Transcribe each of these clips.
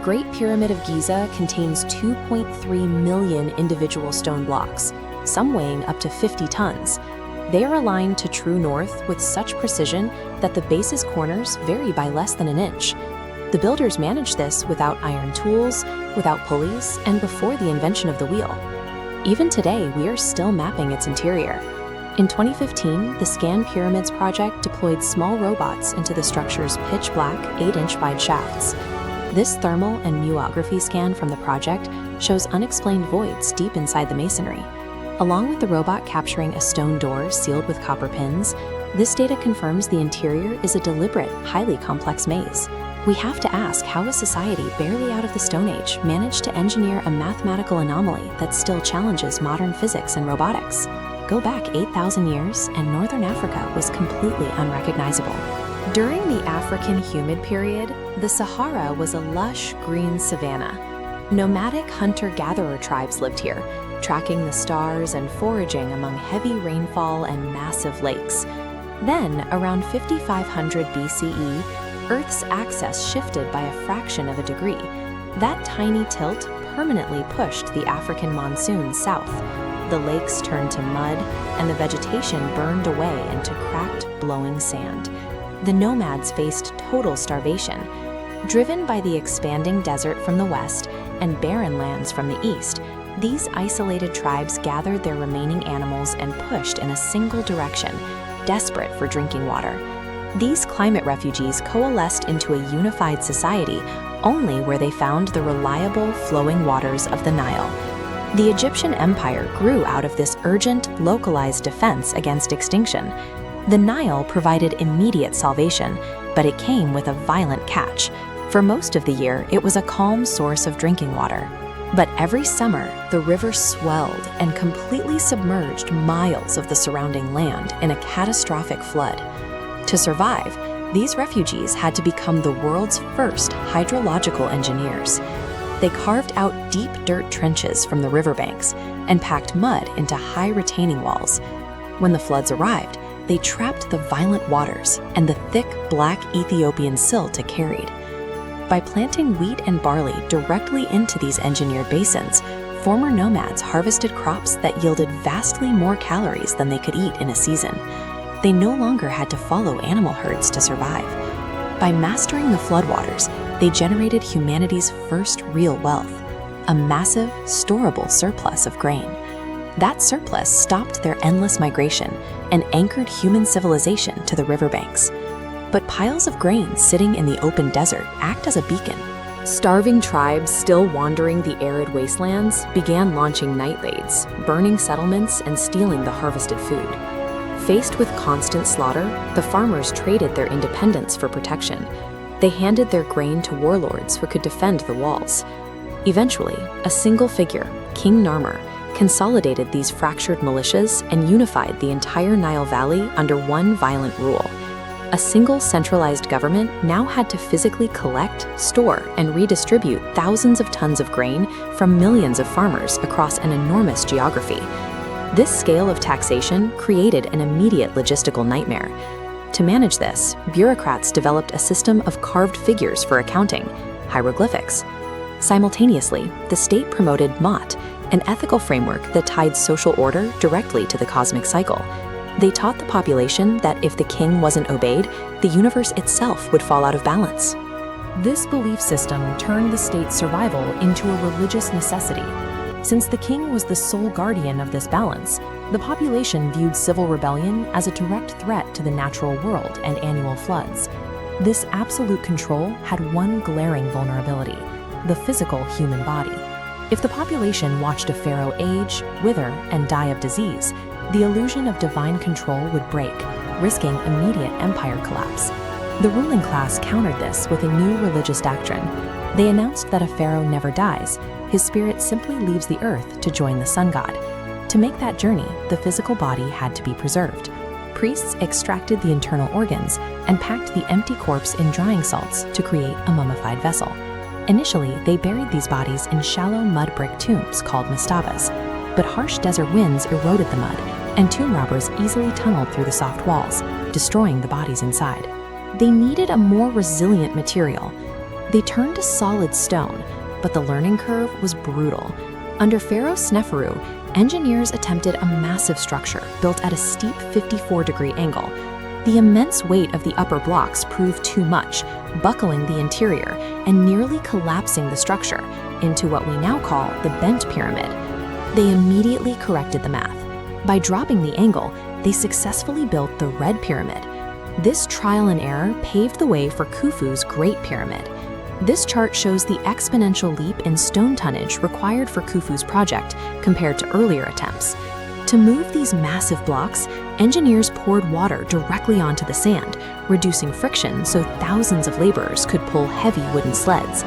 Great Pyramid of Giza contains 2.3 million individual stone blocks, some weighing up to 50 tons. They are aligned to true north with such precision that the base's corners vary by less than an inch. The builders managed this without iron tools, without pulleys, and before the invention of the wheel. Even today, we are still mapping its interior. In 2015, the Scan Pyramids project deployed small robots into the structure's pitch-black 8-inch wide shafts. This thermal and muography scan from the project shows unexplained voids deep inside the masonry. Along with the robot capturing a stone door sealed with copper pins, this data confirms the interior is a deliberate, highly complex maze. We have to ask how a society barely out of the Stone Age managed to engineer a mathematical anomaly that still challenges modern physics and robotics. Go back 8,000 years and northern Africa was completely unrecognizable. During the African humid period, the Sahara was a lush green savanna. Nomadic hunter-gatherer tribes lived here, tracking the stars and foraging among heavy rainfall and massive lakes. Then, around 5500 BCE, Earth's axis shifted by a fraction of a degree. That tiny tilt permanently pushed the African monsoon south. The lakes turned to mud, and the vegetation burned away into cracked, blowing sand. The nomads faced total starvation. Driven by the expanding desert from the west and barren lands from the east, these isolated tribes gathered their remaining animals and pushed in a single direction, desperate for drinking water. These climate refugees coalesced into a unified society only where they found the reliable, flowing waters of the Nile. The Egyptian empire grew out of this urgent, localized defense against extinction. The Nile provided immediate salvation, but it came with a violent catch. For most of the year, it was a calm source of drinking water. But every summer, the river swelled and completely submerged miles of the surrounding land in a catastrophic flood. To survive, these refugees had to become the world's first hydrological engineers. They carved out deep dirt trenches from the riverbanks and packed mud into high retaining walls. When the floods arrived, they trapped the violent waters, and the thick, black Ethiopian silt it carried. By planting wheat and barley directly into these engineered basins, former nomads harvested crops that yielded vastly more calories than they could eat in a season. They no longer had to follow animal herds to survive. By mastering the floodwaters, they generated humanity's first real wealth, a massive, storable surplus of grain. That surplus stopped their endless migration and anchored human civilization to the riverbanks. But piles of grain sitting in the open desert act as a beacon. Starving tribes still wandering the arid wastelands began launching night raids, burning settlements and stealing the harvested food. Faced with constant slaughter, the farmers traded their independence for protection. They handed their grain to warlords who could defend the walls. Eventually, a single figure, King Narmer, consolidated these fractured militias and unified the entire Nile Valley under one violent rule. A single centralized government now had to physically collect, store, and redistribute thousands of tons of grain from millions of farmers across an enormous geography. This scale of taxation created an immediate logistical nightmare. To manage this, bureaucrats developed a system of carved figures for accounting, hieroglyphics. Simultaneously, the state promoted Mot, an ethical framework that tied social order directly to the cosmic cycle. They taught the population that if the king wasn't obeyed, the universe itself would fall out of balance. This belief system turned the state's survival into a religious necessity. Since the king was the sole guardian of this balance, the population viewed civil rebellion as a direct threat to the natural world and annual floods. This absolute control had one glaring vulnerability: the physical human body. If the population watched a pharaoh age, wither, and die of disease, the illusion of divine control would break, risking immediate empire collapse. The ruling class countered this with a new religious doctrine. They announced that a pharaoh never dies. His spirit simply leaves the earth to join the sun god. To make that journey, the physical body had to be preserved. Priests extracted the internal organs and packed the empty corpse in drying salts to create a mummified vessel. Initially, they buried these bodies in shallow mud brick tombs called mastabas, but harsh desert winds eroded the mud, and tomb robbers easily tunneled through the soft walls, destroying the bodies inside. They needed a more resilient material. They turned to solid stone, but the learning curve was brutal. Under Pharaoh Sneferu, engineers attempted a massive structure built at a steep 54-degree angle. The immense weight of the upper blocks proved too much, buckling the interior and nearly collapsing the structure into what we now call the bent pyramid. They immediately corrected the math. By dropping the angle, they successfully built the Red Pyramid. This trial and error paved the way for Khufu's Great Pyramid. This chart shows the exponential leap in stone tonnage required for Khufu's project compared to earlier attempts. To move these massive blocks, engineers poured water directly onto the sand, reducing friction so thousands of laborers could pull heavy wooden sleds.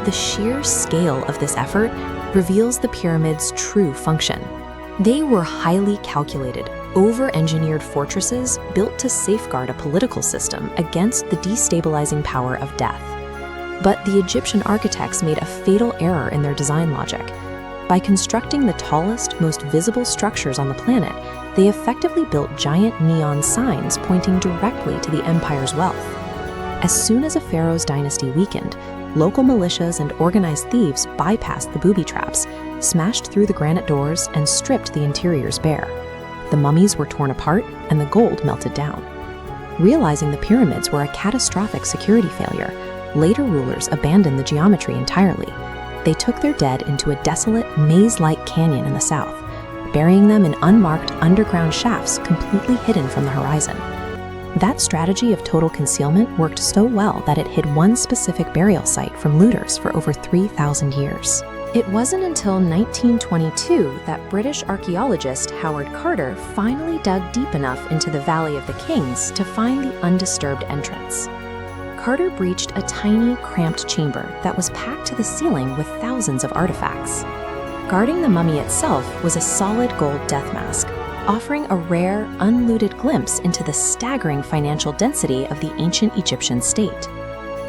The sheer scale of this effort reveals the pyramid's true function. They were highly calculated, over-engineered fortresses built to safeguard a political system against the destabilizing power of death. But the Egyptian architects made a fatal error in their design logic. By constructing the tallest, most visible structures on the planet, they effectively built giant neon signs pointing directly to the empire's wealth. As soon as a pharaoh's dynasty weakened, local militias and organized thieves bypassed the booby traps, smashed through the granite doors, and stripped the interiors bare. The mummies were torn apart, and the gold melted down. Realizing the pyramids were a catastrophic security failure, later rulers abandoned the geometry entirely. They took their dead into a desolate, maze-like canyon in the south, burying them in unmarked underground shafts completely hidden from the horizon. That strategy of total concealment worked so well that it hid one specific burial site from looters for over 3,000 years. It wasn't until 1922 that British archaeologist Howard Carter finally dug deep enough into the Valley of the Kings to find the undisturbed entrance. Carter breached a tiny, cramped chamber that was packed to the ceiling with thousands of artifacts. Guarding the mummy itself was a solid gold death mask, offering a rare, unlooted glimpse into the staggering financial density of the ancient Egyptian state.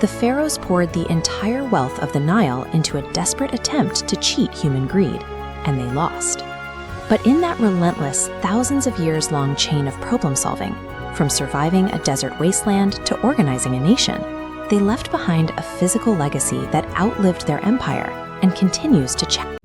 The pharaohs poured the entire wealth of the Nile into a desperate attempt to cheat human greed, and they lost. But in that relentless, thousands of years-long chain of problem-solving, from surviving a desert wasteland to organizing a nation, they left behind a physical legacy that outlived their empire and continues to challenge.